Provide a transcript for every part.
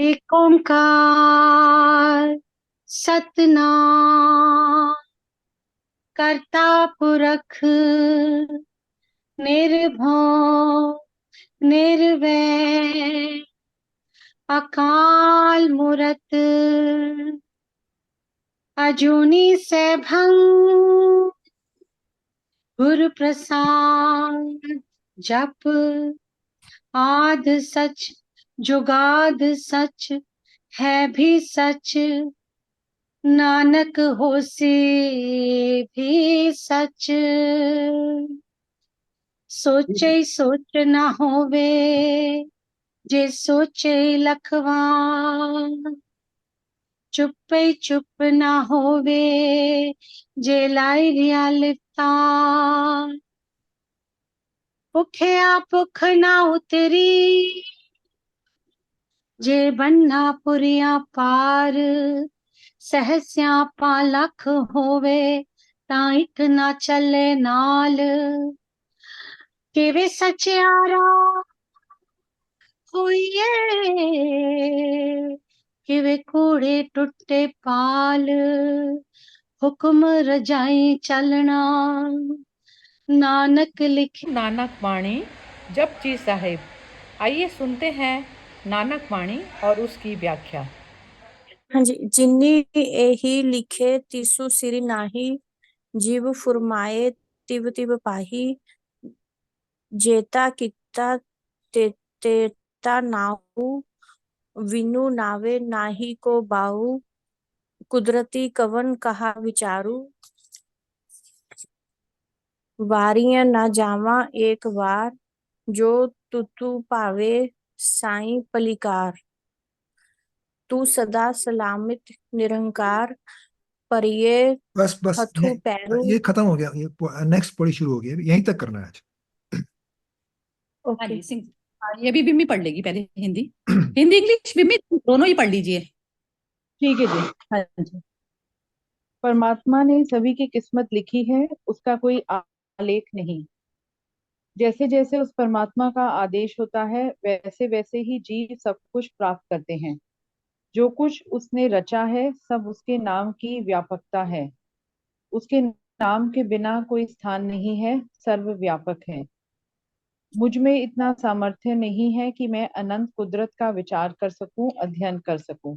एक ओंकार सतनाम करता पुरख निर्भव निर्वैर अकाल मूरत अजूनी सैभं गुरु प्रसाद जप आद सच जुगाद सच है भी सच नानक होसे भी सच सोचे सोच न होवे जे सोचे लखवान चुप्पे चुप न होवे जे लाई रिया लिपता भुखिया भुख न उतरी जे बन्ना पुरिया पार सहस्या पालख होवे ता इक ना चले नाल किवे सचियारा होइए किवे कूड़े टुटे पाल हुक्म रजाई चलना नानक लिखे। नानक वाणी जपजी साहिब। आइए सुनते हैं नानक वाणी और उसकी व्याख्या। हाँ जी। जिन्नी एही लिखे तिसु सिर नाही, जीव फुरमाए तिव तिव पाही। जेता किता तेता नाहु, विनु नावे नाही को बाहु। कुदरती कवन कहा विचारू, वारियां ना जावा एक बार। जो तुतु पावे साईं पलिकार। तू सदा सलामत निरंकार, पर ये बस बस हथु पैरू। ये खत्म हो गया, ये नेक्स्ट पढ़ी शुरू हो गई, यहीं तक करना है आज। हाँ जी सिंह, ये भी बिम्मी पढ़ लेगी पहले हिंदी हिंदी इंग्लिश बिम्मी दोनों ही पढ़ लीजिए। ठीक है जी। हाँ जी। परमात्मा ने सभी की किस्मत लिखी है, उसका कोई आलेख नहीं। जैसे जैसे उस परमात्मा का आदेश होता है वैसे वैसे ही जीव सब कुछ प्राप्त करते हैं। जो कुछ उसने रचा है सब उसके नाम की व्यापकता है। उसके नाम के बिना कोई स्थान नहीं है, सर्वव्यापक है। मुझ में इतना सामर्थ्य नहीं है कि मैं अनंत कुदरत का विचार कर सकूं, अध्ययन कर सकूं।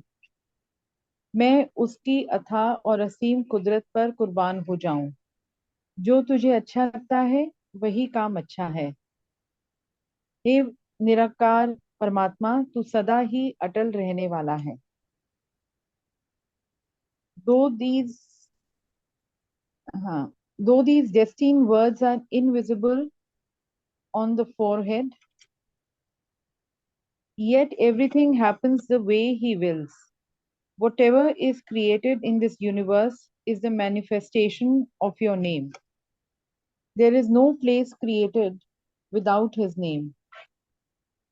मैं उसकी अथाह और असीम कुदरत पर कुर्बान हो जाऊं। जो तुझे अच्छा लगता है वही काम अच्छा है। हे निराकार परमात्मा, तू सदा ही अटल रहने वाला है। Though these, though these destined words are invisible on the forehead, yet everything happens the way he wills. Whatever is created in this universe is the manifestation of your name. There is no place created without his name.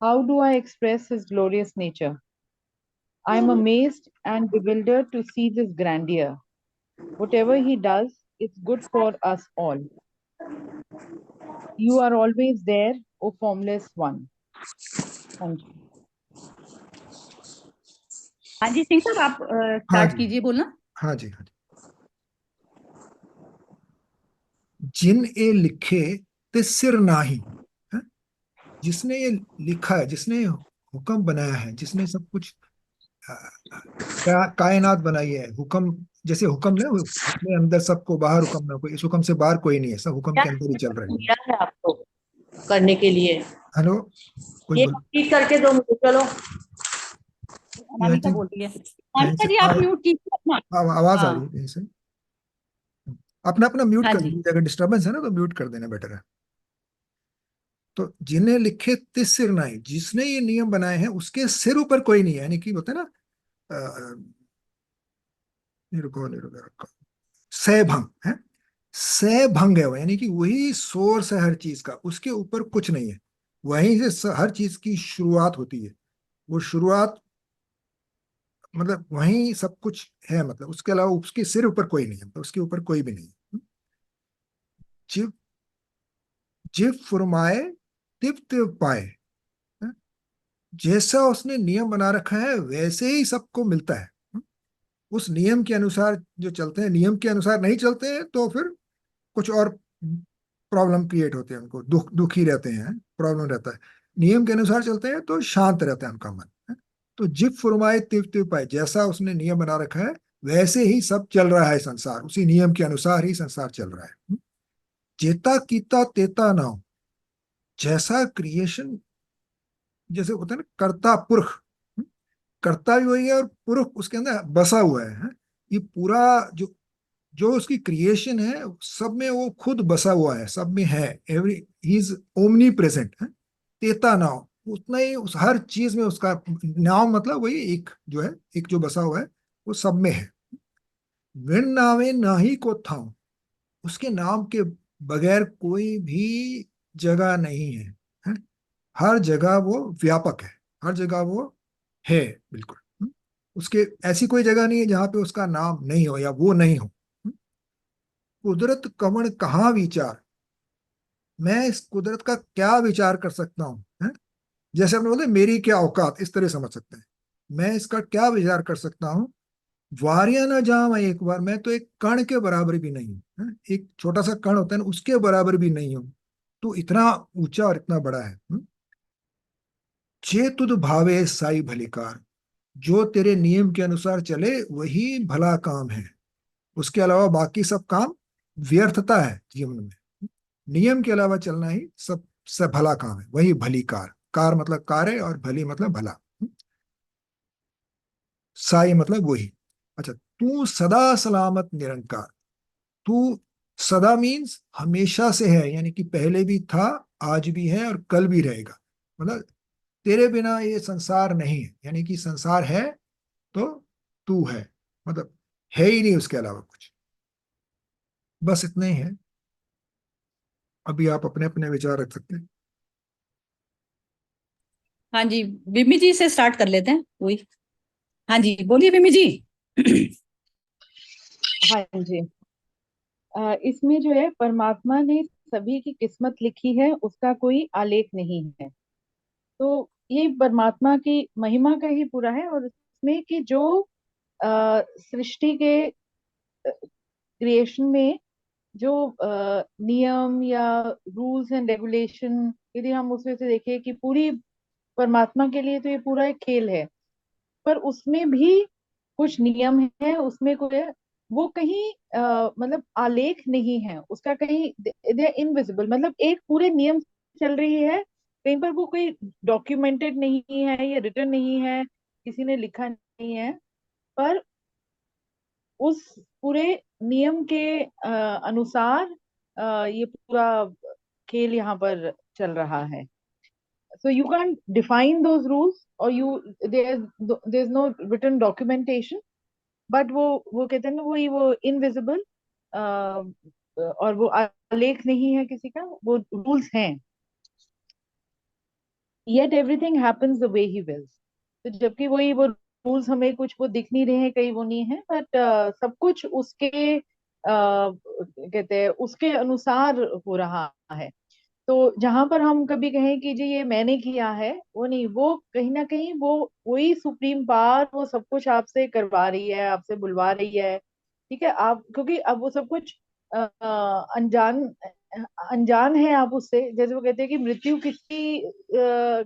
How do I express his glorious nature? I am amazed and bewildered to see this grandeur. Whatever he does is good for us all. You are always there, O formless one. Thank you. हाँ जी सिंह साहब, आप हाँ start जी, कीजिए बोलना। हाँ जी, हाँ जी। जिन ए लिखे ते सिर नाही है? जिसने ये लिखा है, जिसने हुक्म बनाया है, जिसने सब कुछ अ, कायनात बनाई है, हुक्म जैसे हुक्म ले, अपने अंदर सबको, बाहर हुक्म ना कोई, इस हुक्म से बाहर कोई नहीं है, सब हुक्म क्या के अंदर ही चल रहे हैं। दिया है आपको करने के लिए? हेलो, कोई ये बोल, कंप्लीट करके दो मुझे। चलो ये आई अनामिका थिंक, बोल रही है। अनामिका जी आप म्यूट कीजिए अपना। आवाज आ हाँ रही है कहीं से। अपना अपना म्यूट हाँ कर जी। दीजिए, अगर डिस्टर्बेंस है ना तो म्यूट कर देना बेटर है। तो जिन्हें लिखे तिस सिर नहीं, जिसने ये नियम बनाए हैं उसके सिर ऊपर कोई नहीं है, यानी कि होता है ना, निरुको सैभंग है, सैभंग है वो, यानी कि वही सोर्स है हर चीज का, उसके ऊपर कुछ नहीं है। वहीं से हर चीज की शुरुआत होती है, वो शुरुआत मतलब वहीं सब कुछ है, मतलब उसके अलावा उसके सिर ऊपर कोई नहीं है, मतलब उसके ऊपर कोई भी नहीं है। जीव जीव फुरमाए तिव तिव पाए। हैं? जैसा उसने नियम बना रखा है वैसे ही सबको मिलता है। उस नियम के अनुसार जो चलते हैं, नियम के अनुसार नहीं चलते हैं तो फिर कुछ और प्रॉब्लम क्रिएट होते हैं, उनको दुखी रहते हैं, प्रॉब्लम रहता है। नियम के अनुसार चलते हैं तो शांत रहता है उनका मन। है? तो जिप फुरमाए तिव तिव पाए, जैसा उसने नियम बना रखा है वैसे ही सब चल रहा है संसार, उसी नियम के अनुसार ही संसार चल रहा है। जेता कीता तेता ना हो, जैसा क्रिएशन, जैसे होता है ना कर्ता पुरुष, कर्ता भी वही है और पुरुष उसके अंदर बसा हुआ है। ये पूरा जो जो उसकी क्रिएशन है सब में वो खुद बसा हुआ है, सब में है, every he is omni present है। तेता नाव, उतना ही उस हर चीज में उसका नाम, मतलब वही एक जो है, एक जो बसा हुआ है वो सब में है। विण नावे नाही को था, उसके नाम के बगैर कोई भी जगह नहीं है, है? हर जगह वो व्यापक है, हर जगह वो है बिल्कुल। उसके ऐसी कोई जगह नहीं है जहां पे उसका नाम नहीं हो या वो नहीं हो। कुदरत कवण कहाँ विचार, मैं इस कुदरत का क्या विचार कर सकता हूँ, है? जैसे आपने बोले मेरी क्या औकात, इस तरह समझ सकते हैं। मैं इसका क्या विचार कर सकता हूँ। वारिया ना जाऊं एक बार, मैं तो एक कण के बराबर भी नहीं हूँ, है? एक छोटा सा कण होता है ना, उसके बराबर भी नहीं हूँ, तो इतना ऊंचा और इतना बड़ा है। जे तुद भावे साई भलिकार, जो तेरे नियम के अनुसार चले वही भला काम है, उसके अलावा बाकी सब काम व्यर्थता है जीवन में। नियम के अलावा चलना ही सब भला काम है, वही भली कार। कार मतलब कार्य और भली मतलब भला। साई मतलब वही। अच्छा, तू सदा सलामत निरंकार, तू सदा मीन्स हमेशा से है, यानी कि पहले भी था, आज भी है और कल भी रहेगा। मतलब तेरे बिना ये संसार नहीं है, यानी कि संसार है तो तू है, मतलब है ही नहीं उसके अलावा कुछ। बस इतना ही है। अभी आप अपने अपने विचार रख सकते हैं। हाँ जी, बिम्मी जी से स्टार्ट कर लेते हैं वही। हाँ जी, बोलिए बिम्मी जी। हाँ जी। इसमें जो है परमात्मा ने सभी की किस्मत लिखी है, उसका कोई आलेख नहीं है। तो ये परमात्मा की महिमा का ही पूरा है। और इसमें कि जो सृष्टि के क्रिएशन में जो नियम या रूल्स एंड रेगुलेशन, यदि हम उसमें से देखें कि पूरी परमात्मा के लिए तो ये पूरा एक खेल है, पर उसमें भी कुछ नियम है, उसमें कुछ है, वो कहीं मतलब आलेख नहीं है उसका, कहीं दे इनविजिबल, मतलब एक पूरे नियम चल रही है, कहीं पर वो कोई डॉक्यूमेंटेड नहीं है या रिटर्न नहीं है, किसी ने लिखा नहीं है, पर उस पूरे नियम के अनुसार ये पूरा खेल यहाँ पर चल रहा है। So you can't define those rules, or you there's no written documentation, but वो कहते हैं ना, वो इनविजिबल, और वो आलेख नहीं है किसी का, वो रूल्स हैं। Yet everything happens the way he wills, तो जबकि वही वो रूल्स हमें कुछ वो दिख नहीं रहे हैं, कहीं वो नहीं है, बट सब कुछ उसके कहते हैं उसके अनुसार हो रहा है। तो जहां पर हम कभी कहें कि जी ये मैंने किया है, वो नहीं, वो कहीं ना कहीं वो वही सुप्रीम पावर वो सब कुछ आपसे करवा रही है, आपसे बुलवा रही है। ठीक है, आप क्योंकि अब वो सब कुछ अनजान अनजान है आप उससे, जैसे वो कहते हैं कि मृत्यु किसकी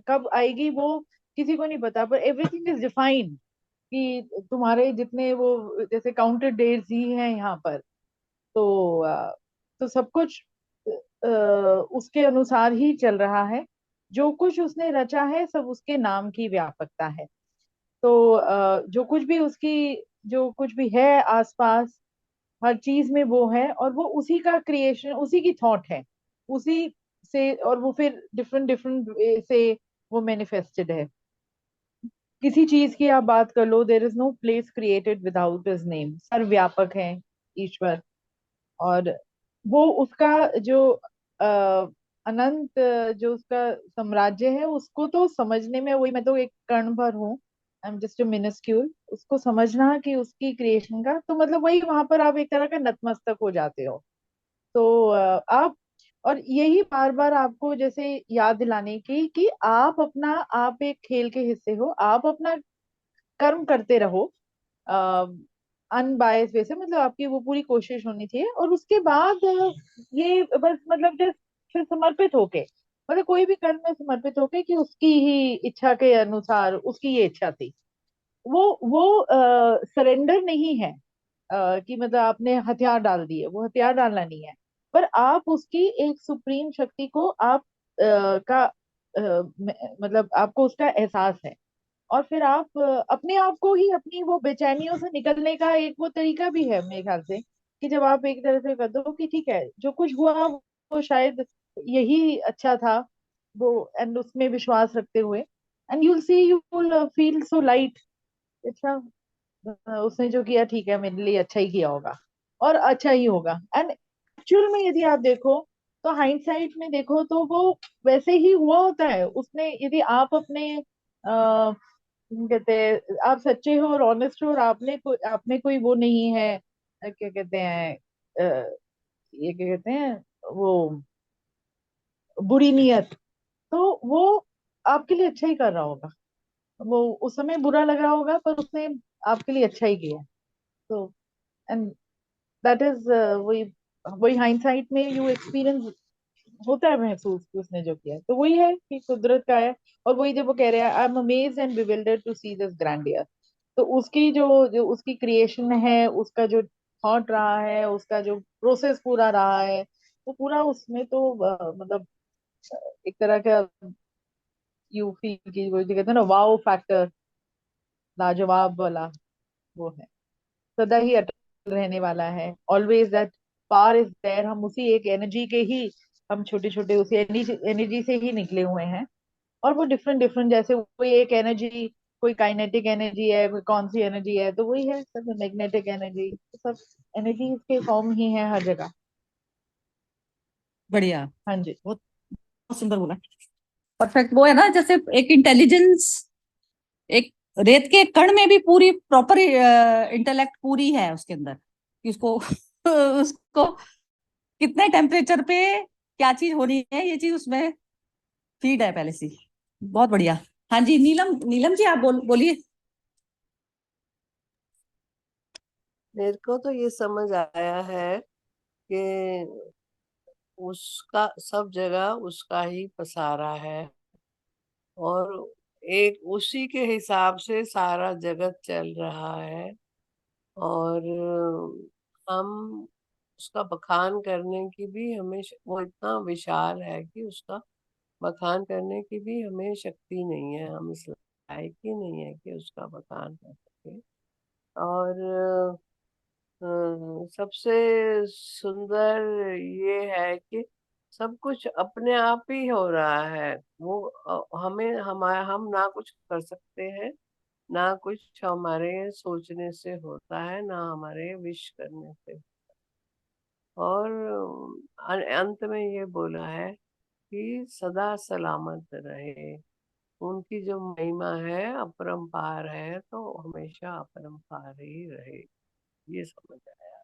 कब आएगी वो किसी को नहीं पता, पर एवरीथिंग इज डिफाइंड, कि तुम्हारे जितने वो जैसे काउंटेड डेज ही हैं यहाँ पर। तो तो सब कुछ उसके अनुसार ही चल रहा है। जो कुछ उसने रचा है सब उसके नाम की व्यापकता है। तो जो कुछ भी उसकी जो कुछ भी है आसपास, हर चीज में वो है, और वो उसी का क्रिएशन, उसी की थॉट है, उसी से, और वो फिर डिफरेंट डिफरेंट से वो मैनिफेस्टेड है। किसी चीज की आप बात कर लो, there is no place created without his name, सर्वव्यापक है ईश्वर। और वो उसका जो अनंत जो उसका साम्राज्य है, उसको तो समझने में, वही मैं तो एक कण भर हूँ, I am just a minuscule, उसको समझना कि उसकी क्रिएशन का तो मतलब वही, वहां पर आप एक तरह का नतमस्तक हो जाते हो। तो आप और यही बार बार आपको जैसे याद दिलाने की कि आप एक खेल के हिस्से हो, आप अपना कर्म करते रहो अनबायस वे से, मतलब आपकी वो पूरी कोशिश होनी चाहिए। और उसके बाद ये बस मतलब जस्ट फिर समर्पित होके, मतलब कोई भी कर्म में समर्पित होके कि उसकी ही इच्छा के अनुसार, उसकी ये इच्छा थी, वो सरेंडर नहीं है कि मतलब आपने हथियार डाल दिए, वो हथियार डालना नहीं है। पर आप उसकी एक सुप्रीम शक्ति को आप का मतलब आपको उसका एहसास है। और फिर आप अपने आप को ही अपनी वो बेचैनियों से निकलने का एक वो तरीका भी है मेरे ख्याल से, कि जब आप एक तरह से कर दो कि ठीक है जो कुछ हुआ वो शायद यही अच्छा था, वो एंड उसमें विश्वास रखते हुए, and you will see, you will feel so light. अच्छा, उसने जो किया ठीक है, मेरे लिए अच्छा ही किया होगा और अच्छा ही होगा। एंड एक्चुअल में यदि आप देखो तो हाइंडसाइट में देखो तो वो वैसे ही हुआ होता है। उसने यदि आप अपने कहते हैं आप सच्चे हो और ऑनेस्ट हो और आपने कोई वो नहीं है, क्या कहते हैं ये क्या कहते हैं वो बुरी नियत, तो वो आपके लिए अच्छा ही कर रहा होगा। वो उस समय बुरा लग रहा होगा पर उसने आपके लिए अच्छा ही किया। तो एंड दैट इज वही वही हाइंडसाइट में यू एक्सपीरियंस होता है महसूस कि उसने जो किया है। तो वही है कि कुदरत का है। और वही जब वो कह रहे हैं I am amazed and bewildered to see this grandeur, तो उसकी जो उसकी क्रिएशन है, उसका जो थॉट रहा है, उसका जो प्रोसेस पूरा रहा है, वो पूरा उसमें तो मतलब एक तरह का यू फील की वो जो कहते हैं ना वाओ फैक्टर, लाजवाब वाला वो है, सदा ही अटल रहने वाला है। Always that power is there. हम उसी एक एनर्जी के ही, हम छोटे छोटे उसी एनर्जी से ही निकले हुए हैं। और वो डिफरेंट डिफरेंट, जैसे कोई एक एनर्जी, कोई काइनेटिक एनर्जी है, कोई कौन सी एनर्जी है, तो वही है सब मैग्नेटिक एनर्जी, सब एनर्जी के फॉर्म ही है हर जगह। बढ़िया। हाँ जी। बहुत बहुत सुंदर बोला। परफेक्ट। वो है ना, जैसे एक इंटेलिजेंस, एक रेत के कण में भी पूरी प्रॉपर इंटेलेक्ट पूरी है उसके अंदर, कि उसको उसको कितने टेम्परेचर पे क्या चीज हो रही है, ये चीज उसमें फीड है पहले से ही। बहुत बढ़िया। हाँ जी, नीलम, नीलम जी आप बोलिए। मेरे को तो ये समझ आया है कि उसका सब जगह उसका ही पसारा है, और एक उसी के हिसाब से सारा जगत चल रहा है। और हम उसका बखान करने की भी हमें वो इतना विशाल है कि उसका बखान करने की भी हमें शक्ति नहीं है, हम इस लायक ही नहीं है कि उसका बखान कर सके। और सबसे सुंदर ये है कि सब कुछ अपने आप ही हो रहा है। वो हम ना कुछ कर सकते हैं, ना कुछ हमारे सोचने से होता है, ना हमारे विश करने से। और अंत में ये बोला है कि सदा सलामत रहे। उनकी जो महिमा है अपरंपार है, तो हमेशा अपरंपार ही रहे। ये समझ आया।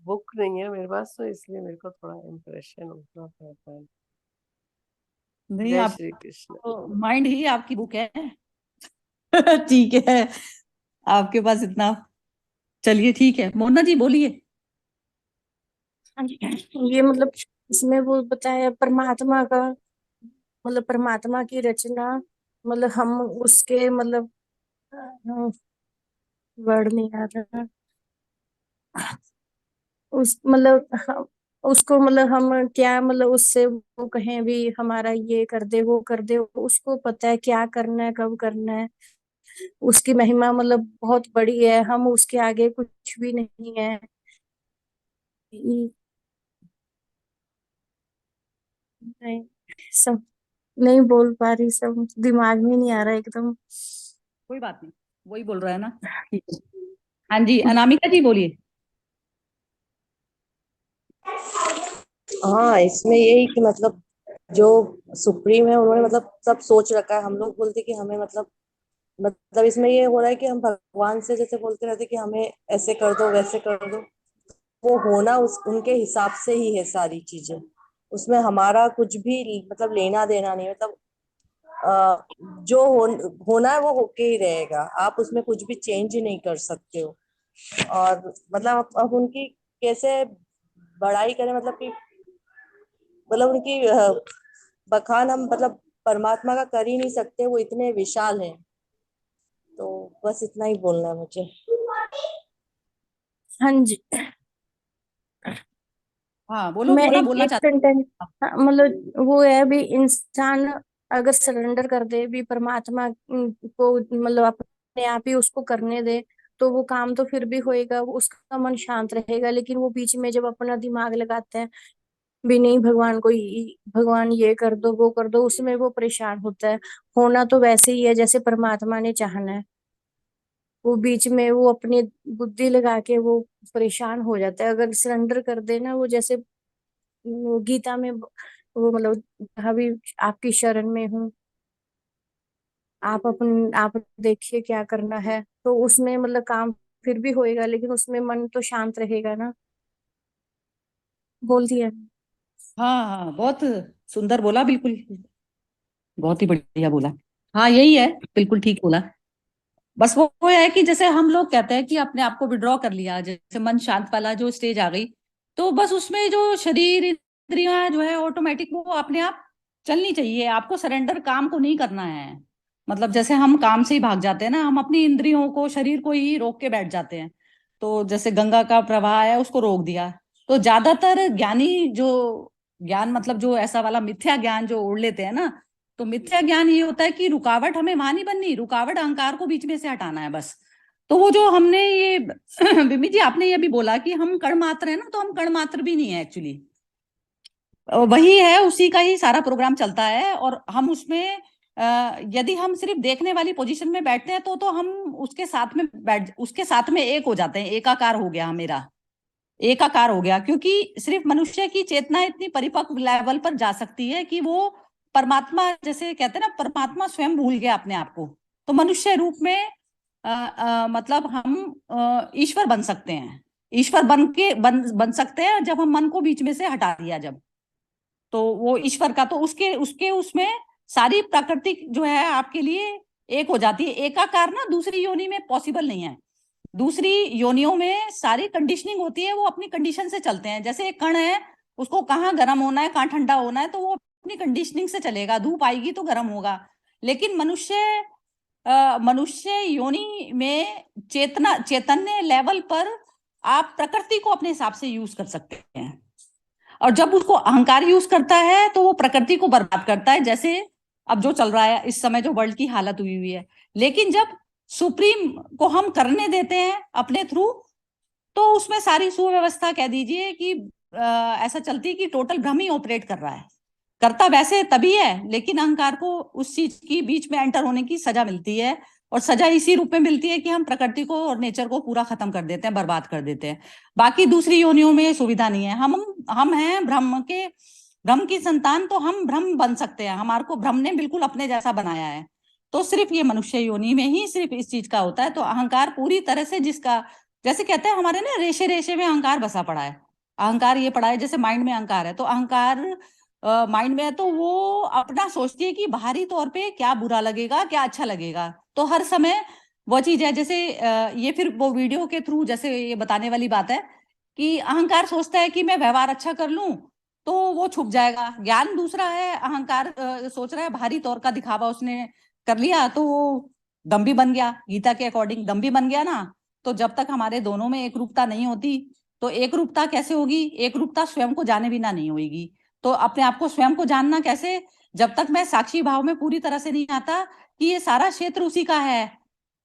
बुक नहीं है मेरे पास, तो इसलिए मेरे को थोड़ा इम्प्रेशन उतना पड़ता है। नहीं, जय आप श्री कृष्ण। माइंड ही आपकी बुक है। ठीक है, आपके पास इतना। चलिए ठीक है, मोना जी बोलिए। हाँ जी। ये मतलब इसमें वो बताया परमात्मा का, मतलब परमात्मा की रचना, मतलब हम उसके मतलब वर्ड नहीं आ रहा, उस मतलब उसको मतलब हम क्या मतलब उससे वो कहें भी हमारा ये कर दे वो कर दे, उसको पता है क्या करना है कब करना है। उसकी महिमा मतलब बहुत बड़ी है, हम उसके आगे कुछ भी नहीं है। नहीं, सब नहीं बोल पा रही, सब दिमाग में नहीं आ रहा एकदम। कोई बात नहीं, वही बोल रहा है ना। ठीक है। हाँ जी, अनामिका जी बोलिए। हाँ, इसमें यही कि मतलब जो सुप्रीम है उन्होंने मतलब सब सोच रखा है। हम लोग बोलते कि हमें मतलब इसमें ये हो रहा है कि हम भगवान से जैसे बोलते रहते कि हमें ऐसे कर दो वैसे कर दो, वो होना उस उनके हिसाब से ही है सारी चीजें, उसमें हमारा कुछ भी मतलब लेना देना नहीं, मतलब जो होना है वो होके ही रहेगा, आप उसमें कुछ भी चेंज नहीं कर सकते हो। और मतलब अब उनकी कैसे बड़ाई करें, मतलब कि मतलब उनकी बखान हम मतलब परमात्मा का कर ही नहीं सकते, वो इतने विशाल हैं। तो बस इतना ही बोलना है मुझे। हाँ जी। हाँ बोलो, मैं मोना एक बोलना एक चाहती सेंटेंस, हूँ। मतलब वो है भी, इंसान अगर सरेंडर कर दे भी परमात्मा को, मतलब अपने आप ही उसको करने दे, तो वो काम तो फिर भी होएगा, वो उसका मन शांत रहेगा। लेकिन वो बीच में जब अपना दिमाग लगाते हैं भी, नहीं भगवान को भगवान ये कर दो वो कर दो, उसमें वो परेशान होता है। होना तो वैसे ही है जैसे परमात्मा ने चाहना है, वो बीच में वो अपनी बुद्धि लगा के वो परेशान हो जाता है। अगर सरेंडर कर देना, वो जैसे वो गीता में वो मतलब अभी आपकी शरण में हूँ, आप देखिए क्या करना है, तो उसमें मतलब काम फिर भी होएगा, लेकिन उसमें मन तो शांत रहेगा ना। बोल दिया। हाँ हाँ, बहुत सुंदर बोला, बिल्कुल बहुत ही बढ़िया बोला। हाँ यही है, बिल्कुल ठीक बोला। बस वो है कि जैसे हम लोग कहते हैं कि अपने आप को विड्रॉ कर लिया, जैसे मन शांत वाला जो स्टेज आ गई, तो बस उसमें जो शरीर इंद्रियां जो है ऑटोमेटिक वो अपने आप चलनी चाहिए, आपको सरेंडर काम को नहीं करना है। मतलब जैसे हम काम से ही भाग जाते हैं ना, हम अपनी इंद्रियों को शरीर को ही रोक के बैठ जाते हैं। तो जैसे गंगा का प्रवाह है उसको रोक दिया। तो ज्यादातर ज्ञानी जो ज्ञान मतलब जो ऐसा वाला मिथ्या ज्ञान जो ओढ़ लेते हैं ना, तो मिथ्या ज्ञान ये होता है कि रुकावट हमें वहां नहीं बननी, रुकावट अहंकार को बीच में से हटाना है बस। तो वो जो हमने ये बिमी जी आपने ये भी बोला कि हम कण मात्र है ना, तो हम कण मात्र भी नहीं है एक्चुअली, वही है, उसी का ही सारा प्रोग्राम चलता है। और हम उसमें यदि हम सिर्फ देखने वाली पोजीशन में बैठते हैं तो हम उसके साथ में बैठ उसके साथ में एक हो जाते हैं, एकाकार हो गया मेरा, एकाकार हो गया। क्योंकि सिर्फ मनुष्य की चेतना इतनी परिपक्व लेवल पर जा सकती है कि वो परमात्मा, जैसे कहते हैं ना, परमात्मा स्वयं भूल गया अपने आप को, तो मनुष्य रूप में मतलब हम ईश्वर बन सकते हैं। ईश्वर बन सकते हैं जब हम मन को बीच में से हटा दिया जब, तो वो ईश्वर का, तो उसके उसके उसमें सारी प्राकृतिक जो है आपके लिए एक हो जाती है। एकाकार ना दूसरी योनि में पॉसिबल नहीं है। दूसरी योनियों में सारी कंडीशनिंग होती है, वो अपनी कंडीशन से चलते हैं। जैसे एक कण है, उसको कहाँ गर्म होना है कहाँ ठंडा होना है, तो वो अपनी कंडीशनिंग से चलेगा, धूप आएगी तो गर्म होगा। लेकिन मनुष्य योनि में चैतन्य लेवल पर आप प्रकृति को अपने हिसाब से यूज कर सकते हैं। और जब उसको अहंकार यूज करता है तो वो प्रकृति को बर्बाद करता है, जैसे अब जो चल रहा है इस समय, जो वर्ल्ड की हालत हुई हुई है। लेकिन जब सुप्रीम को हम करने देते हैं अपने थ्रू, तो उसमें सारी सुव्यवस्था कह दीजिए कि ऐसा चलती है कि टोटल भ्रम ही ऑपरेट कर रहा है। करता वैसे तभी है, लेकिन अहंकार को उस चीज की बीच में एंटर होने की सजा मिलती है। और सजा इसी रूप में मिलती है कि हम प्रकृति को और नेचर को पूरा खत्म कर देते हैं, बर्बाद कर देते हैं। बाकी दूसरी योनियों में सुविधा नहीं है। हम हैं ब्रह्म की संतान, तो हम ब्रह्म बन सकते हैं, हमारे को ब्रह्म ने बिल्कुल अपने जैसा बनाया है। तो सिर्फ ये मनुष्य योनि में ही सिर्फ इस चीज का होता है। तो अहंकार पूरी तरह से, जिसका जैसे कहते हैं हमारे ना रेशे रेशे में अहंकार बसा पड़ा है। अहंकार ये पड़ा है, जैसे माइंड में अहंकार है, तो अहंकार माइंड में है, तो वो अपना सोचती है कि बाहरी तौर पे क्या बुरा लगेगा क्या अच्छा लगेगा, तो हर समय वो चीज है। जैसे ये फिर वो वीडियो के थ्रू जैसे ये बताने वाली बात है कि अहंकार सोचता है कि मैं व्यवहार अच्छा कर लूं तो वो छुप जाएगा। ज्ञान दूसरा है, अहंकार सोच रहा है बाहरी तौर का दिखावा उसने कर लिया तो वो दम्भी बन गया, गीता के अकॉर्डिंग दम्भी बन गया ना। तो जब तक हमारे दोनों में एक रूपता नहीं होती, तो एक रूपता कैसे होगी? एक रूपता स्वयं को जाने बिना नहीं होगी। तो अपने आप को स्वयं को जानना कैसे? जब तक मैं साक्षी भाव में पूरी तरह से नहीं आता कि ये सारा क्षेत्र उसी का है।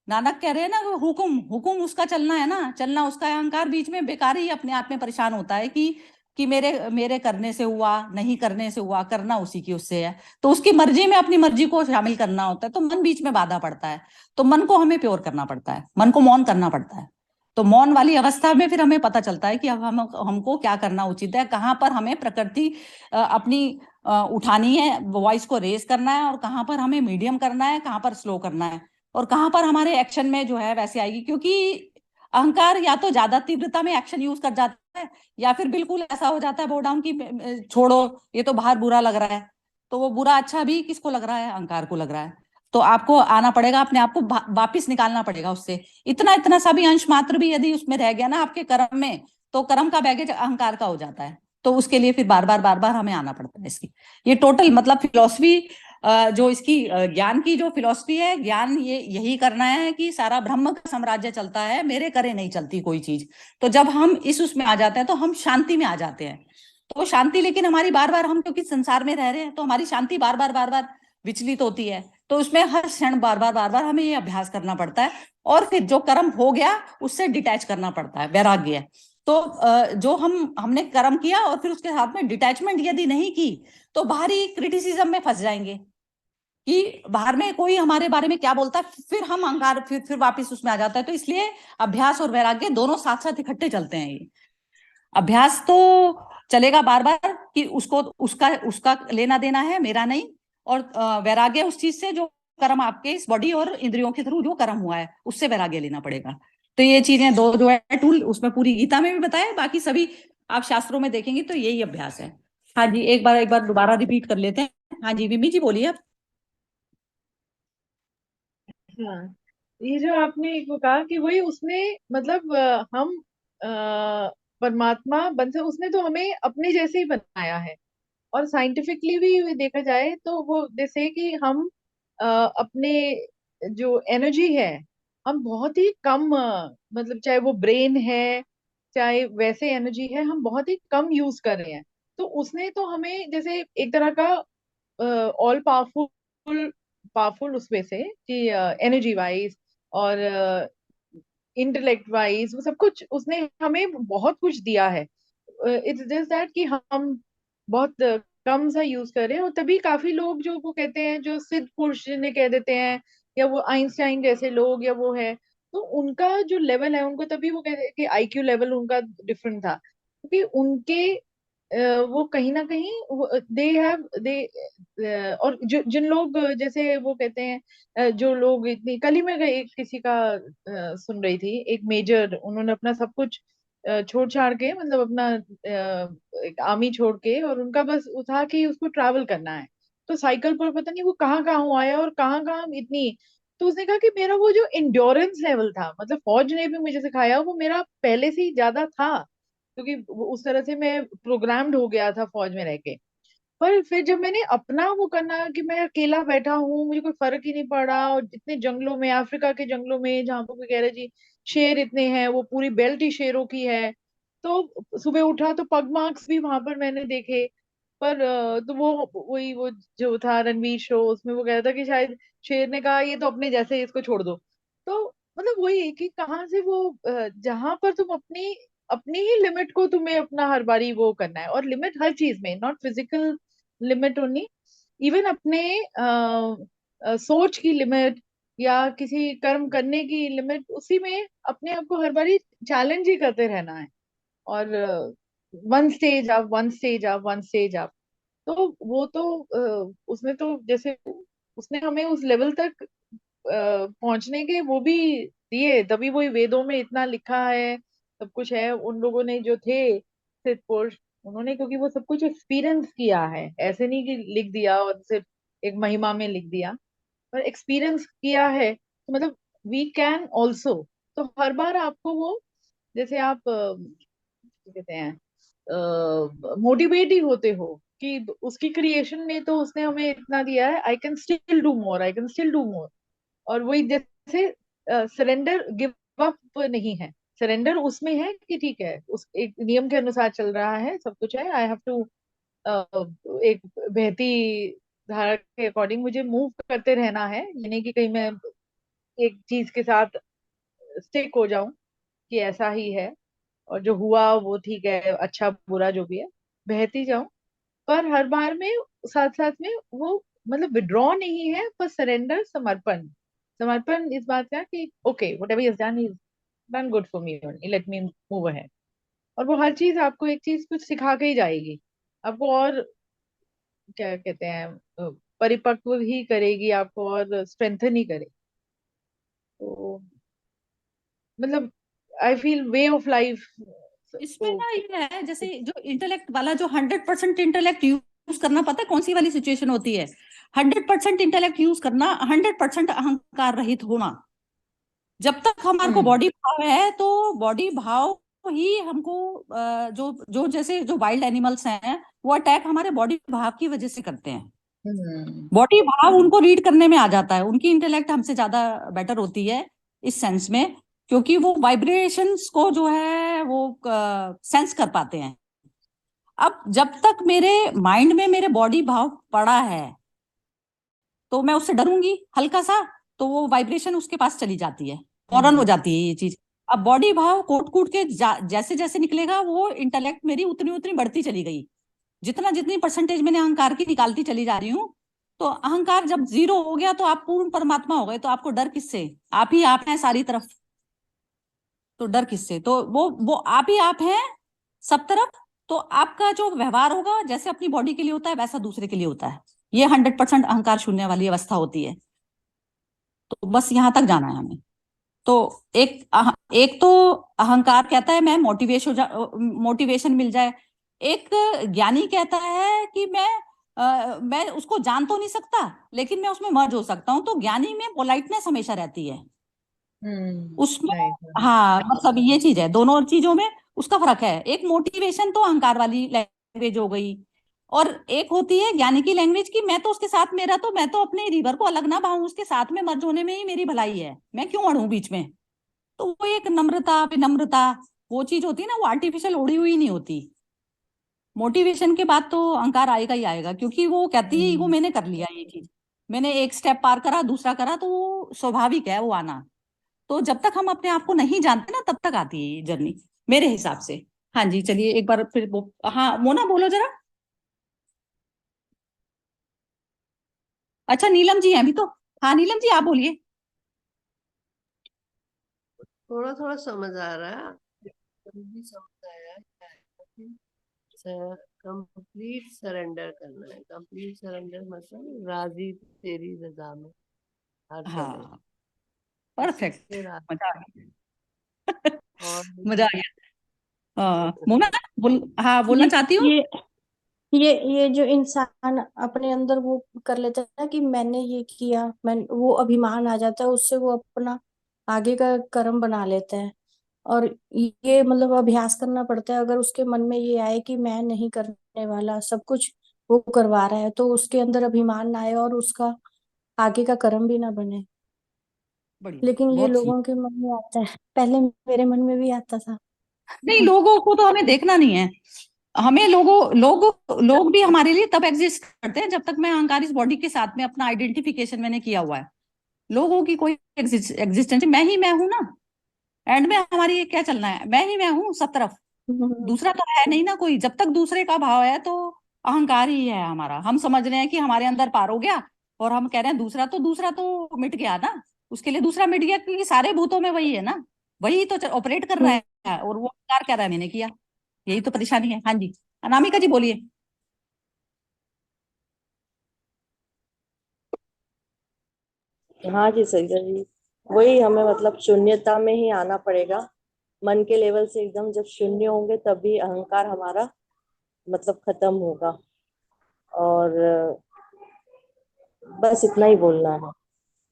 नानक कह रहे हैं ना, हुक्म हुक्म उसका चलना है ना, चलना उसका है। अहंकार बीच में बेकार ही अपने आप में परेशान होता है कि मेरे मेरे करने से हुआ, नहीं करने से हुआ, करना उसी की उससे है। तो उसकी मर्जी में अपनी मर्जी को शामिल करना होता है, तो मन बीच में बाधा पड़ता है। तो मन को हमें प्योर करना पड़ता है, मन को मौन करना पड़ता है। तो मौन वाली अवस्था में फिर हमें पता चलता है कि अब हमको क्या करना उचित है, कहाँ पर हमें प्रकृति अपनी उठानी है, वॉइस को रेज करना है, और कहाँ पर हमें मीडियम करना है, कहाँ पर स्लो करना है, और कहाँ पर हमारे एक्शन में जो है वैसे आएगी। क्योंकि अहंकार या तो ज्यादा तीव्रता में एक्शन यूज कर जाता है, या फिर बिल्कुल ऐसा हो जाता है बो डाउन की छोड़ो ये तो बाहर बुरा लग रहा है, तो वो बुरा अच्छा भी किसको लग रहा है, अहंकार को लग रहा है। तो आपको आना पड़ेगा, अपने आप को वापिस निकालना पड़ेगा उससे। इतना इतना सा भी अंश मात्र भी यदि उसमें रह गया ना आपके कर्म में, तो कर्म का बैगेज अहंकार का हो जाता है। तो उसके लिए फिर बार बार हमें आना पड़ता है। इसकी ये टोटल मतलब फिलॉसफी, जो इसकी ज्ञान की जो फिलॉसफी है, ज्ञान ये यही करना है कि सारा ब्रह्म का साम्राज्य चलता है, मेरे करे नहीं चलती कोई चीज। तो जब हम इस उसमें आ जाते हैं तो हम शांति में आ जाते हैं। तो शांति, लेकिन हमारी बार बार, हम क्योंकि संसार में रह रहे हैं तो हमारी शांति बार बार विचलित होती है। तो उसमें हर क्षण बार बार हमें ये अभ्यास करना पड़ता है। और फिर जो कर्म हो गया उससे डिटैच करना पड़ता है, वैराग्य। तो जो हमने कर्म किया और फिर उसके साथ में डिटैचमेंट यदि नहीं की, तो बाहरी क्रिटिसिज्म में फंस जाएंगे कि बाहर में कोई हमारे बारे में क्या बोलता है, फिर हम अहंकार फिर वापस उसमें आ जाता है। तो इसलिए अभ्यास और वैराग्य दोनों साथ साथ इकट्ठे चलते हैं। ये अभ्यास तो चलेगा बार बार कि उसको उसका उसका लेना देना है, मेरा नहीं। और वैराग्य उस चीज से जो कर्म आपके इस बॉडी और इंद्रियों के थ्रू जो कर्म हुआ है उससे वैराग्य लेना पड़ेगा। तो ये चीजें दो जो है टूल, उसमें पूरी गीता में भी बताया, बाकी सभी आप शास्त्रों में देखेंगे तो यही अभ्यास है। हाँ जी, एक बार दोबारा रिपीट कर लेते हैं। हाँ जी विमी जी बोलिए आप। हाँ, ये जो आपने वो कहा कि वही उसने मतलब हम परमात्मा बन से उसने तो हमें अपने जैसे ही बनाया है। और साइंटिफिकली भी देखा जाए तो वो जैसे कि हम अपने जो एनर्जी है, हम बहुत ही कम मतलब चाहे वो ब्रेन है चाहे वैसे एनर्जी है, हम बहुत ही कम यूज कर रहे हैं। तो उसने तो हमें जैसे एक तरह का ऑल पावरफुल पावरफुल उसमें से कि एनर्जी वाइज और इंटेलेक्ट वाइज वो सब कुछ उसने हमें बहुत कुछ दिया है। इट्स जस्ट दैट कि हम बहुत कम सा यूज कर रहे हैं। और तभी काफी लोग जो वो कहते हैं, जो सिद्ध पुरुष जिन्हें कह देते हैं, या वो आइंस्टाइन जैसे लोग, या वो है, तो उनका जो लेवल है, उनको तभी वो कहते हैं कि आईक्यू लेवल उनका डिफरेंट था, क्योंकि उनके वो कहीं ना कहीं दे हैव दे। और जो जिन लोग जैसे वो कहते हैं जो लोग इतनी, कल ही मैं किसी का सुन रही थी, एक मेजर, उन्होंने अपना सब कुछ छोड़ छाड़ के, मतलब अपना एक आर्मी छोड़ के, और उनका बस उठा कि उसको ट्रैवल करना है। तो साइकिल पर पता नहीं वो कहाँ कहाँ हुआ है और कहाँ कहाँ इतनी। तो उसने कहा कि मेरा वो जो इंड्योरेंस लेवल था, मतलब फौज ने भी मुझे सिखाया, वो मेरा पहले से ही ज्यादा था, क्योंकि उस तरह से मैं प्रोग्राम्ड हो गया था फौज में रह के। पर फिर जब मैंने अपना वो करना कि मैं अकेला बैठा हूँ, मुझे कोई फर्क ही नहीं पड़ा, और इतने जंगलों में, अफ्रीका के जंगलों में, जहाँ पर कोई कह रहे जी शेर इतने हैं, वो पूरी बेल्ट ही शेरों की है। तो सुबह उठा तो पग मार्क्स भी वहां पर मैंने देखे। पर तो वो वही वो जो था रणवीर शो, उसमें वो कह रहा था कि शायद शेर ने कहा ये तो अपने जैसे ही, इसको छोड़ दो। तो मतलब वही कि कहाँ से वो जहां पर तुम अपनी अपनी ही लिमिट को, तुम्हें अपना हर बारी वो करना है। और लिमिट हर चीज में, not physical limit only, even अपने सोच की लिमिट, या किसी कर्म करने की लिमिट, उसी में अपने आप को हर बारी चैलेंज ही करते रहना है। और one stage up, one stage up, one stage up. तो वो तो उसने तो जैसे उसने हमें उस लेवल तक पहुंचने के वो भी दिए, तभी वो वेदों में इतना लिखा है, सब कुछ है। उन लोगों ने जो थे सिद्ध पुरुष, उन्होंने क्योंकि वो सब कुछ एक्सपीरियंस किया है, ऐसे नहीं कि लिख दिया और सिर्फ एक महिमा में लिख दिया, पर एक्सपीरियंस किया है। तो मतलब वी कैन ऑल्सो। तो हर बार आपको वो, जैसे आप क्या कहते हैं, मोटिवेट ही होते हो कि उसकी क्रिएशन में तो उसने हमें इतना दिया है, I can still do more, I can still do more. और वही जैसे सरेंडर, गिव अप नहीं है। सरेंडर उसमें है कि ठीक है, उस एक नियम के अनुसार चल रहा है, सब कुछ है, आई हैव टू एक बहती धारा के अकॉर्डिंग मुझे मूव करते रहना है, ये नहीं कि कहीं मैं एक चीज के साथ स्टिक हो जाऊं कि ऐसा ही है, और जो हुआ वो ठीक है, अच्छा बुरा जो भी है, बहती जाऊं। पर हर बार में साथ साथ में वो मतलब विड्रॉ नहीं है, पर सरेंडर, समर्पण। समर्पण इस बात का कि okay, whatever he has done is done good for me only, let me move ahead. और वो हर चीज आपको एक चीज कुछ सिखा के ही जाएगी, आपको और क्या कहते हैं परिपक्व ही करेगी आपको, और स्ट्रेंथन ही करेगी। तो मतलब I feel way of life इसमें ना ये है, जैसे जो इंटेलेक्ट वाला, जो 100% इंटेलेक्ट यूज करना, पता है कौन सी वाली सिचुएशन होती है? 100% इंटेलेक्ट यूज करना, 100% अहंकार रहित होना। जब तक हमारे को बॉडी भाव है तो बॉडी भाव ही हमको जो जो जैसे जो वाइल्ड एनिमल्स हैं वो अटैक हमारे बॉडी भाव की वजह से करते हैं। बॉडी भाव उनको रीड करने में आ जाता है, उनकी इंटेलेक्ट हमसे ज्यादा बेटर होती है इस सेंस में, क्योंकि वो वाइब्रेशंस को जो है वो सेंस कर पाते हैं। अब जब तक मेरे माइंड में मेरे बॉडी भाव पड़ा है तो मैं उससे डरूंगी हल्का सा, तो वो वाइब्रेशन उसके पास चली जाती है, फौरन हो जाती है ये चीज। अब बॉडी भाव कोट कूट के जैसे जैसे निकलेगा वो इंटेलेक्ट मेरी उतनी उतनी बढ़ती चली गई, जितना जितनी परसेंटेज मैंने अहंकार की निकालती चली जा रही हूँ। तो अहंकार जब 0 हो गया तो आप पूर्ण परमात्मा हो गए, तो आपको डर किससे? आप ही आप हैं सारी तरफ, तो डर किससे? तो वो आप ही आप हैं सब तरफ। तो आपका जो व्यवहार होगा जैसे अपनी बॉडी के लिए होता है वैसा दूसरे के लिए होता है। ये 100% अहंकार शून्य वाली अवस्था होती है। तो बस यहां तक जाना है हमें। तो एक तो अहंकार कहता है मैं मोटिवेशन मिल जाए। एक ज्ञानी कहता है कि मैं उसको जान तो नहीं सकता लेकिन मैं उसमें मर्ज हो सकता हूँ। तो ज्ञानी में पोलाइटनेस हमेशा रहती है उसमें। हाँ, मतलब ये चीज है, दोनों चीजों में उसका फर्क है। एक मोटिवेशन तो अहंकार वाली लैंग्वेज हो गई, और एक होती है ज्ञानी की लैंग्वेज की मैं तो उसके साथ, मेरा तो, मैं तो अपने रिवर को अलग ना भाऊं, उसके साथ में मर्ज होने में ही मेरी भलाई है, मैं क्यों अड़ूं बीच में। तो वो एक नम्रता विनम्रता वो चीज होती है ना, वो आर्टिफिशियल उड़ी हुई नहीं होती। मोटिवेशन के बाद तो अहंकार आएगा ही आएगा, क्योंकि वो कहती है वो मैंने कर लिया ये चीज, मैंने एक स्टेप पार करा दूसरा करा, तो वो स्वाभाविक है वो आना। तो जब तक हम अपने आप को नहीं जानते ना तब तक आती है ये जर्नी मेरे हिसाब से। हाँ जी, चलिए एक बार फिर हाँ मोना बोलो जरा। अच्छा नीलम जी हैं अभी तो। हाँ नीलम जी आप बोलिए। थोड़ा थोड़ा समझ आ रहा है, अभी भी समझ आया क्या है। कंप्लीट सरेंडर करना है। कंप्लीट सरेंडर मतलब राजी तेरी रजा में हर समय। हाँ परफेक्ट, इससे राजी। मजा आ गया। और मजा आ गया। मोना हाँ बोलना ये चाहती हूँ। ये ये जो इंसान अपने अंदर वो कर लेता है ना कि मैंने ये किया, वो अभिमान आ जाता है, उससे वो अपना आगे का कर्म बना लेता है। और ये मतलब अभ्यास करना पड़ता है। अगर उसके मन में ये आए कि मैं नहीं करने वाला, सब कुछ वो करवा रहा है, तो उसके अंदर अभिमान ना आए और उसका आगे का कर्म भी ना बने। बढ़िया, लेकिन ये बहुत सही। लोगों के मन में आता है, पहले मेरे मन में भी आता था। नहीं, लोगों को तो हमें देखना नहीं है, हमें लोग भी हमारे लिए तब एग्जिस्ट करते हैं जब तक मैं अहंकार इस बॉडी के साथ में अपना आइडेंटिफिकेशन मैंने किया हुआ है। लोगों की कोई एग्जिस्टेंस, मैं हूं ना, एंड में हमारी ये क्या चलना है, मैं ही मैं हूँ सब तरफ, दूसरा तो है नहीं ना कोई। जब तक दूसरे का भाव है तो अहंकार ही है हमारा। हम समझ रहे हैं कि हमारे अंदर पार हो गया और हम कह रहे हैं दूसरा तो मिट गया ना, उसके लिए दूसरा मिट गया, क्योंकि सारे भूतों में वही है ना, वही तो ऑपरेट कर रहा है, और वो अहंकार कह रहा है मैंने किया। यही तो परेशानी है। हाँ जी अनामिका जी बोलिए। हाँ जी सरिता जी, वही हमें मतलब शून्यता में ही आना पड़ेगा। मन के लेवल से एकदम जब शून्य होंगे तभी अहंकार हमारा मतलब खत्म होगा। और बस इतना ही बोलना है।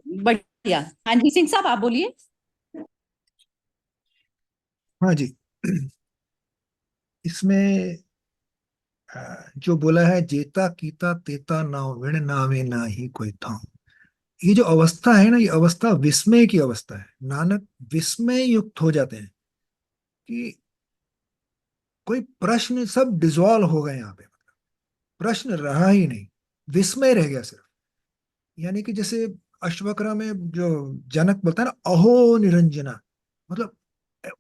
बढ़िया। हाँ जी सिंह साहब आप बोलिए। हाँ जी। इसमें जो बोला है, जेता कीता तेता नाव विण नावे ना ही कोई था। ये जो अवस्था है ना, ये अवस्था विस्मय की अवस्था है। नानक विस्मय युक्त हो जाते हैं कि कोई प्रश्न, सब डिजॉल्व हो गए यहाँ पे, प्रश्न रहा ही नहीं, विस्मय रह गया सिर्फ। यानी कि जैसे अश्वक्रा में जो जनक बोलता है ना, अहो निरंजना, मतलब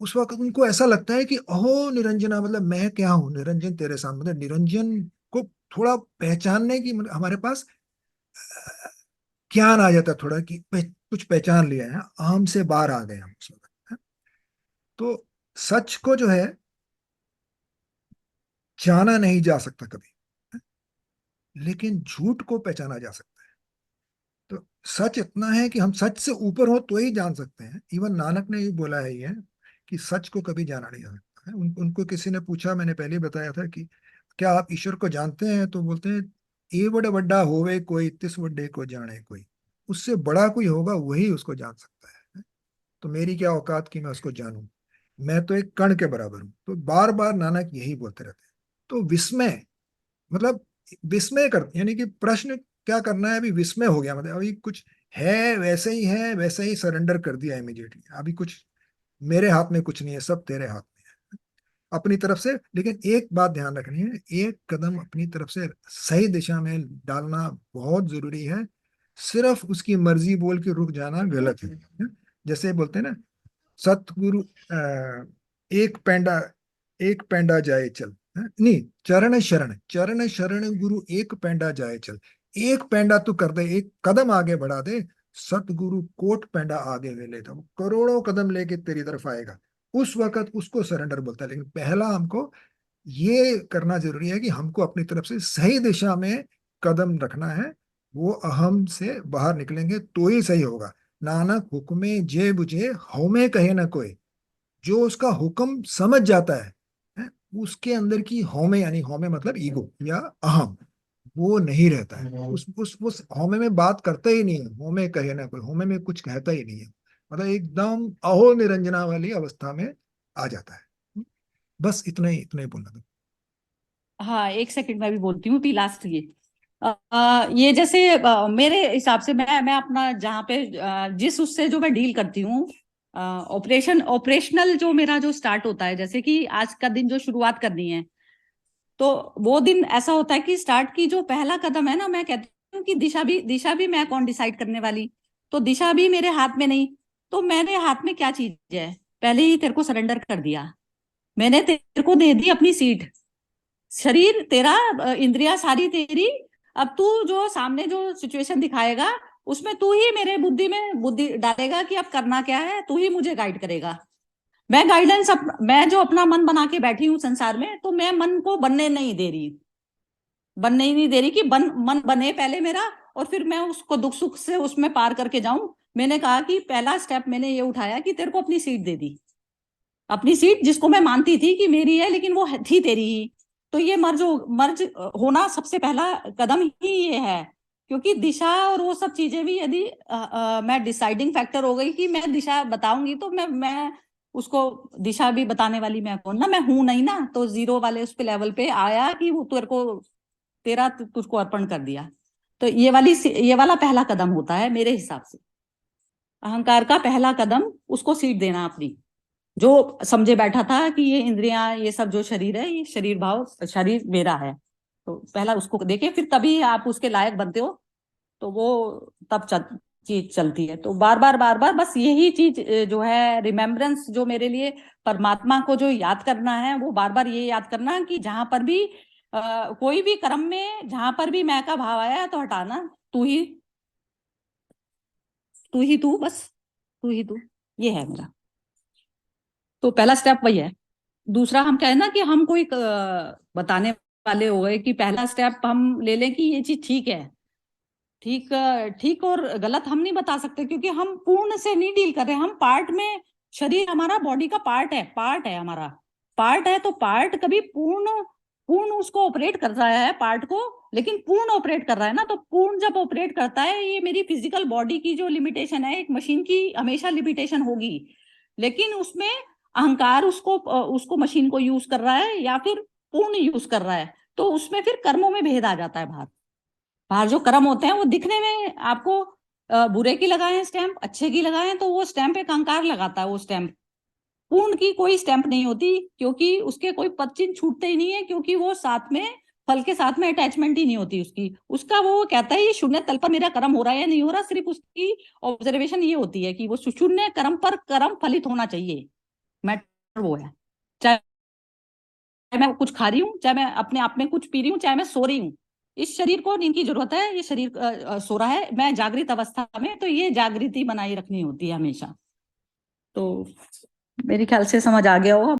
उस वक्त उनको ऐसा लगता है कि अहो निरंजना, मतलब मैं क्या हूं निरंजन तेरे सामने। मतलब निरंजन को थोड़ा पहचानने की, मतलब हमारे पास ज्ञान आ जाता है थोड़ा कि कुछ पहचान लिया है, अहम से बाहर आ गए हम उस वक्त, है? तो सच को जो है जाना नहीं जा सकता कभी, है? लेकिन झूठ को पहचाना जा सकता है। तो सच इतना है कि हम सच से ऊपर हो तो ही जान सकते हैं। इवन नानक ने भी बोला है ये, कि सच को कभी जाना नहीं जा सकता। है। उनको किसी ने पूछा, मैंने पहले ही बताया था कि क्या आप ईश्वर को जानते हैं, तो बोलते हैं ए बड़े बड़ा होवे कोई, तिस बड़े को जाने कोई। उससे बड़ा कोई होगा वही उसको जान सकता है। तो मेरी क्या औकात कि मैं उसको जानूं, मैं तो एक कण के बराबर हूं। तो बार बार नानक यही बोलते रहते हैं। तो विस्मय मतलब विस्मय कर, यानी कि प्रश्न क्या करना है, अभी विस्मय हो गया, मतलब अभी कुछ है वैसे ही है, वैसे ही सरेंडर कर दिया इमीडिएटली। अभी कुछ मेरे हाथ में कुछ नहीं है, सब तेरे हाथ में है अपनी तरफ से। लेकिन एक बात ध्यान रखनी है, एक कदम अपनी तरफ से सही दिशा में डालना बहुत जरूरी है। सिर्फ उसकी मर्जी बोल के रुक जाना गलत है। जैसे बोलते हैं ना, सतगुरु एक पेंडा, एक पेंडा जाए चल, नहीं, चरण शरण, चरण शरण गुरु एक पेंडा जाए चल। एक पेंडा तू कर दे, एक कदम आगे बढ़ा दे, सतगुरु कोट पेंडा आगे ले लेता, वो करोड़ों कदम लेके तेरी तरफ आएगा। उस वक्त उसको सरेंडर बोलता है। लेकिन पहला हमको ये करना जरूरी है कि हमको अपनी तरफ से सही दिशा में कदम रखना है। वो अहम से बाहर निकलेंगे तो ही सही होगा। नानक हुक्मे जे बुझे हौमे कहे न कोई। जो उसका हुक्म समझ जाता है, उसके अंदर की हौमे, यानी हौमे मतलब ईगो या अहम, वो नहीं रहता है। उस हौमे में बात करता ही नहीं है। हौमे कहे ना कोई, हौमे में कुछ कहता ही नहीं है, मतलब एकदम अहो निरंजना वाली अवस्था में आ जाता है। बस इतना ही बोलना था। हाँ, एक सेकंड में भी बोलती हूँ, लास्ट ये जैसे मेरे हिसाब से मैं अपना जहाँ पे जिस उससे जो मैं डील करती हूँ, ऑपरेशनल जो मेरा जो स्टार्ट होता है, जैसे कि आज का दिन जो शुरुआत करनी है, तो वो दिन ऐसा होता है कि स्टार्ट की जो पहला कदम है ना, मैं कहती हूँ कि दिशा भी मैं कौन डिसाइड करने वाली, तो दिशा भी मेरे हाथ में नहीं। तो मेरे हाथ में क्या चीज है, पहले ही तेरे को सरेंडर कर दिया, मैंने तेरे को दे दी अपनी सीट। शरीर तेरा, इंद्रियां सारी तेरी। अब तू जो सामने जो सिचुएशन दिखाएगा, उसमें तू ही मेरे बुद्धि में बुद्धि डालेगा कि अब करना क्या है, तू ही मुझे गाइड करेगा। मैं गाइडेंस मैं जो अपना मन बना के बैठी हूँ संसार में, तो मैं मन को बनने नहीं दे रही, कि मन बने पहले मेरा, और फिर मैं उसको दुख सुख से उसमें पार करके जाऊं। मैंने कहा कि पहला स्टेप मैंने ये उठाया कि तेरे को अपनी सीट दे दी, अपनी सीट जिसको मैं मानती थी कि मेरी है, लेकिन वो थी तेरी ही। तो ये मर्ज होना सबसे पहला कदम ही ये है। क्योंकि दिशा और वो सब चीजें भी, यदि मैं डिसाइडिंग फैक्टर हो गई कि मैं दिशा बताऊंगी, तो मैं उसको दिशा भी बताने वाली मैं कौन ना, मैं हूं नहीं ना। तो जीरो वाले उस पे लेवल पे आया कि वो तेरे को तेरा तुझको अर्पण कर दिया। तो ये वाला पहला कदम होता है मेरे हिसाब से। अहंकार का पहला कदम उसको सीट देना अपनी, जो समझे बैठा था कि ये इंद्रियां, ये सब जो शरीर है, ये शरीर भाव, शरीर मेरा है। तो पहला उसको देखे, फिर तभी आप उसके लायक बनते हो। तो वो तब चीज चलती है। तो बार बार बस यही चीज जो है, रिमेम्बरेंस जो मेरे लिए, परमात्मा को जो याद करना है, वो बार बार ये याद करना कि जहां पर भी कोई भी कर्म में जहां पर भी मैं का भाव आया, तो हटाना, तू बस, तू ही तू, ये है मेरा। तो पहला स्टेप वही है। दूसरा, हम कहें ना कि हम कोई बताने वाले हो गए, कि पहला स्टेप हम ले लें कि ये चीज ठीक है। ठीक और गलत हम नहीं बता सकते, क्योंकि हम पूर्ण से नहीं डील कर रहे हैं, हम पार्ट में। शरीर हमारा बॉडी का पार्ट है हमारा, पार्ट है। तो पार्ट कभी पूर्ण पूर्ण उसको ऑपरेट कर रहा है पार्ट को, लेकिन पूर्ण ऑपरेट कर रहा है ना। तो पूर्ण जब ऑपरेट करता है, ये मेरी फिजिकल बॉडी की जो लिमिटेशन है, एक मशीन की हमेशा लिमिटेशन होगी, लेकिन उसमें अहंकार उसको मशीन को यूज कर रहा है या फिर पूर्ण यूज कर रहा है। तो उसमें फिर कर्मों में भेद आ जाता है। बाहर बाहर जो कर्म होते हैं, वो दिखने में आपको बुरे की लगाए स्टैंप, अच्छे की लगाए, तो वो स्टैंप एक अहंकार लगाता है। वो स्टैंप पूर्ण की कोई स्टैंप नहीं होती, क्योंकि उसके कोई पद चिन्ह छूटते ही नहीं है, क्योंकि वो साथ में, फल के साथ में अटैचमेंट ही नहीं होती उसकी। उसका वो कहता है ये शून्य तल पर मेरा कर्म हो रहा है या नहीं हो रहा, सिर्फ उसकी ऑब्जर्वेशन ये होती है कि वो शून्य कर्म पर कर्म फलित होना चाहिए। मैटर वो है, चाहे मैं कुछ खा रही हूँ, चाहे मैं अपने आप में कुछ पी रही हूँ, चाहे मैं सो रही हूँ, इस शरीर को नींद की जरूरत है। ये शरीर सो रहा है, मैं जागृत अवस्था में, तो ये जागृति बनाई रखनी होती है हमेशा। तो मेरे ख्याल से समझ आ गया होगा।